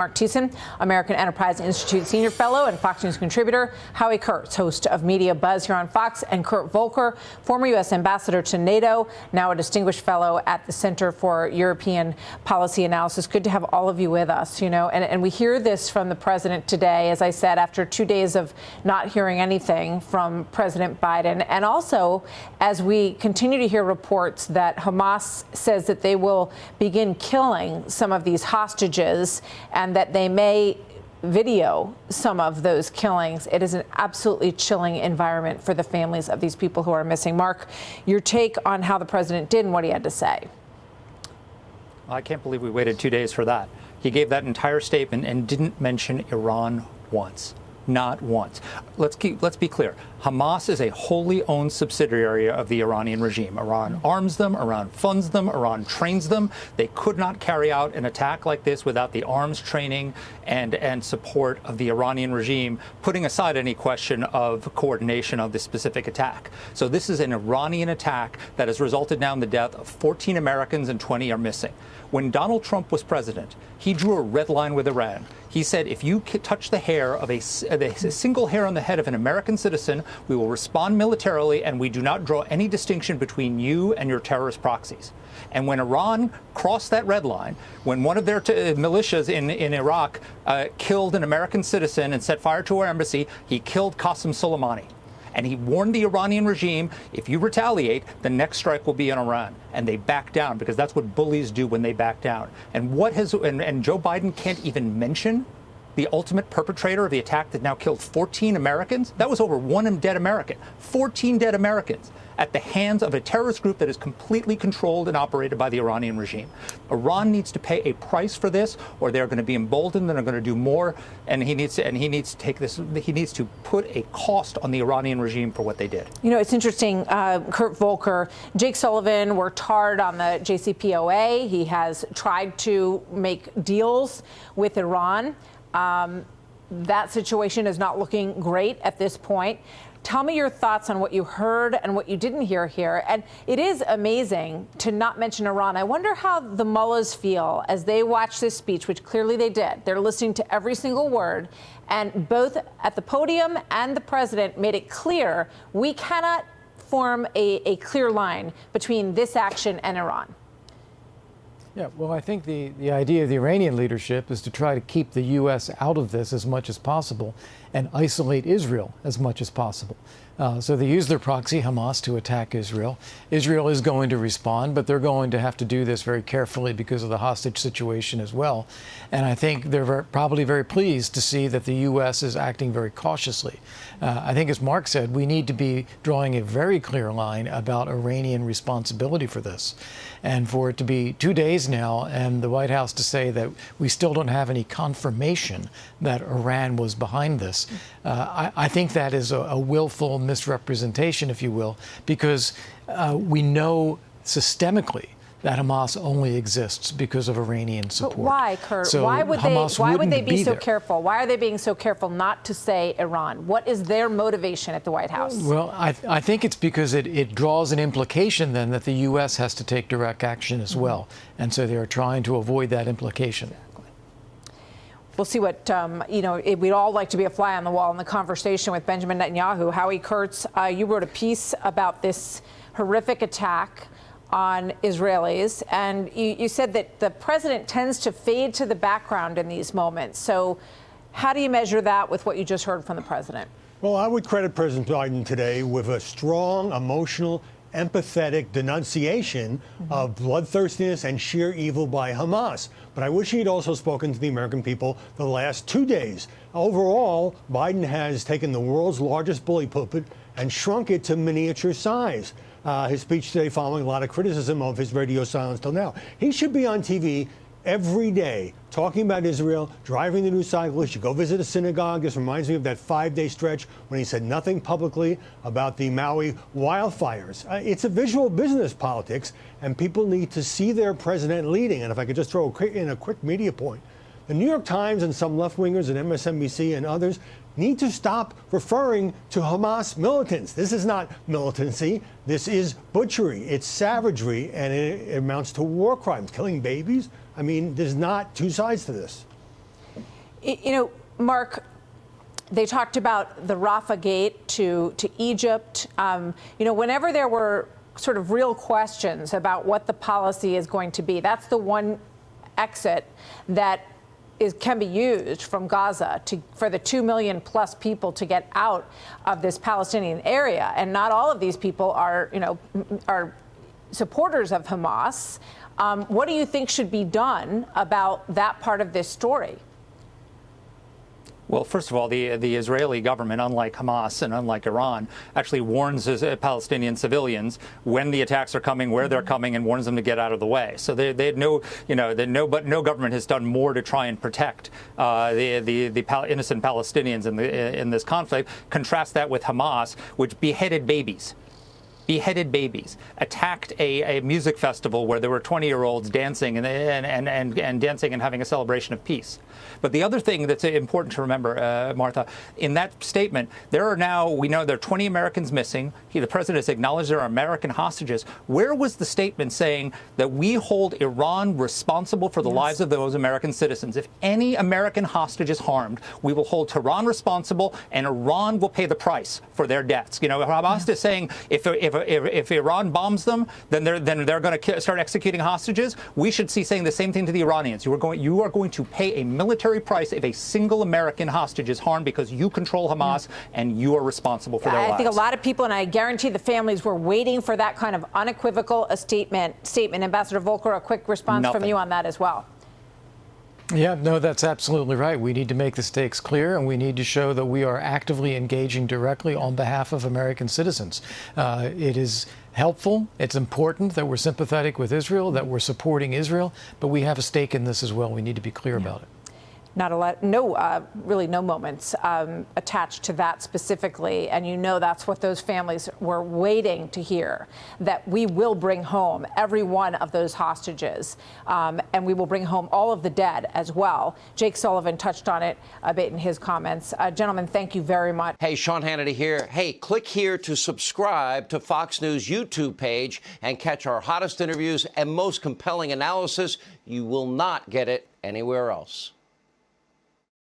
Marc Thiessen, American Enterprise Institute Senior Fellow and Fox News contributor, Howie Kurtz, host of Media Buzz here on Fox, and Kurt Volker, former U.S. ambassador to NATO, now a distinguished fellow at the Center for European Policy Analysis. Good to have all of you with us, and we hear this from the president today, as I said, after 2 days of not hearing anything from President Biden. And also, as we continue to hear reports that Hamas says that they will begin killing some of these hostages and that they may video some of those killings. It is an absolutely chilling environment for the families of these people who are missing. Mark, your take on how the president did and what he had to say. I can't believe we waited 2 days for that. He gave that entire statement and didn't mention Iran once. Not once. Let's be clear. Hamas is a wholly owned subsidiary of the Iranian regime. Iran arms them, Iran funds them, Iran trains them. They could not carry out an attack like this without the arms training and support of the Iranian regime, putting aside any question of coordination of this specific attack. So this is an Iranian attack that has resulted now in the death of 14 Americans and 20 are missing. When Donald Trump was president, he drew a red line with Iran. He said, if you touch the hair of a single hair on the head of an American citizen, we will respond militarily, and we do not draw any distinction between you and your terrorist proxies. And when Iran crossed that red line, when one of their militias in Iraq killed an American citizen and set fire to our embassy, he killed Qasem Soleimani. And he warned the Iranian regime, if you retaliate, the next strike will be in Iran. And they backed down, because that's what bullies do when they back down. And and Joe Biden can't even mention the ultimate perpetrator of the attack that now killed 14 Americans? That was over one dead American. 14 dead Americans at the hands of a terrorist group that is completely controlled and operated by the Iranian regime. Iran needs to pay a price for this, or they're going to be emboldened and are going to do more. And he needs to take this. He needs to put a cost on the Iranian regime for what they did. It's interesting. Kurt Volker, Jake Sullivan worked hard on the JCPOA. He has tried to make deals with Iran. That situation is not looking great at this point. Tell me your thoughts on what you heard and what you didn't hear here. And it is amazing to not mention Iran. I wonder how the mullahs feel as they watch this speech, which clearly they did. They're listening to every single word. And both at the podium and the president made it clear we cannot form a clear line between this action and Iran. Yeah, well, I think the idea of the Iranian leadership is to try to keep the U.S. out of this as much as possible and isolate Israel as much as possible. So they use their proxy, Hamas, to attack Israel. Israel is going to respond, but they're going to have to do this very carefully because of the hostage situation as well. And I think they're probably very pleased to see that the U.S. is acting very cautiously. I think, as Mark said, we need to be drawing a very clear line about Iranian responsibility for this. And for it to be 2 days now and the White House to say that we still don't have any confirmation that Iran was behind this, I think that is a willful misrepresentation, if you will, because we know systemically that Hamas only exists because of Iranian support. But why, Kurt? So why would they be so there. careful? Why are they being so careful not to say Iran? What is their motivation at the White House? Well, I think it's because it draws an implication then that the U.S. has to take direct action as well. And so they are trying to avoid that implication. We'll see what, we'd all like to be a fly on the wall in the conversation with Benjamin Netanyahu. Howie Kurtz, you wrote a piece about this horrific attack on Israelis, and you said that the president tends to fade to the background in these moments. So how do you measure that with what you just heard from the president? Well, I would credit President Biden today with a strong, emotional, empathetic denunciation of bloodthirstiness and sheer evil by Hamas. But I wish he had also spoken to the American people the last 2 days. Overall, Biden has taken the world's largest bully pulpit and shrunk it to miniature size. His speech today following a lot of criticism of his radio silence till now. He should be on TV every day talking about Israel, driving the news cycle. He should go visit a synagogue. This reminds me of that 5-day stretch when he said nothing publicly about the Maui wildfires. It's a visual business, politics, and people need to see their president leading. And if I could just throw in a quick media point, the New York Times and some left-wingers and MSNBC and others need to stop referring to Hamas militants. This is not militancy. This is butchery. It's savagery, and it amounts to war crimes, killing babies. I mean, there's not two sides to this. You know, Mark, they talked about the Rafah Gate to Egypt. You know, whenever there were sort of real questions about what the policy is going to be, that's the one exit that can be used from Gaza for the 2 million plus people to get out of this Palestinian area. And not all of these people are, you know, are supporters of Hamas. What do you think should be done about that part of this story? Well, first of all, the Israeli government, unlike Hamas and unlike Iran, actually warns Palestinian civilians when the attacks are coming, where they're coming, and warns them to get out of the way. So they had no, you know, no government has done more to try and protect the innocent Palestinians in this conflict. Contrast that with Hamas, which beheaded babies, attacked a music festival where there were 20-year-olds dancing and dancing and having a celebration of peace. But the other thing that's important to remember, Martha, in that statement, there are now, we know there are 20 Americans missing. The president has acknowledged there are American hostages. Where was the statement saying that we hold Iran responsible for the lives of those American citizens? If any American hostage is harmed, we will hold Tehran responsible, and Iran will pay the price for their deaths. You know, Hamas is saying if Iran bombs them, then they're going to start executing hostages. We should see saying the same thing to the Iranians. You are going to pay a military price if a single American hostage is harmed because you control Hamas and you are responsible for their lives. I think a lot of people, and I guarantee the families, were waiting for that kind of unequivocal statement. Ambassador Volker, a quick response from you on that as well. Yeah, no, that's absolutely right. We need to make the stakes clear, and we need to show that we are actively engaging directly on behalf of American citizens. It is helpful. It's important that we're sympathetic with Israel, that we're supporting Israel, but we have a stake in this as well. We need to be clear about it. Not a lot, really no moments attached to that specifically. And you know that's what those families were waiting to hear, that we will bring home every one of those hostages, and we will bring home all of the dead as well. Jake Sullivan touched on it a bit in his comments. Gentlemen, thank you very much. Hey, Sean Hannity here. Hey, click here to subscribe to Fox News YouTube page and catch our hottest interviews and most compelling analysis. You will not get it anywhere else.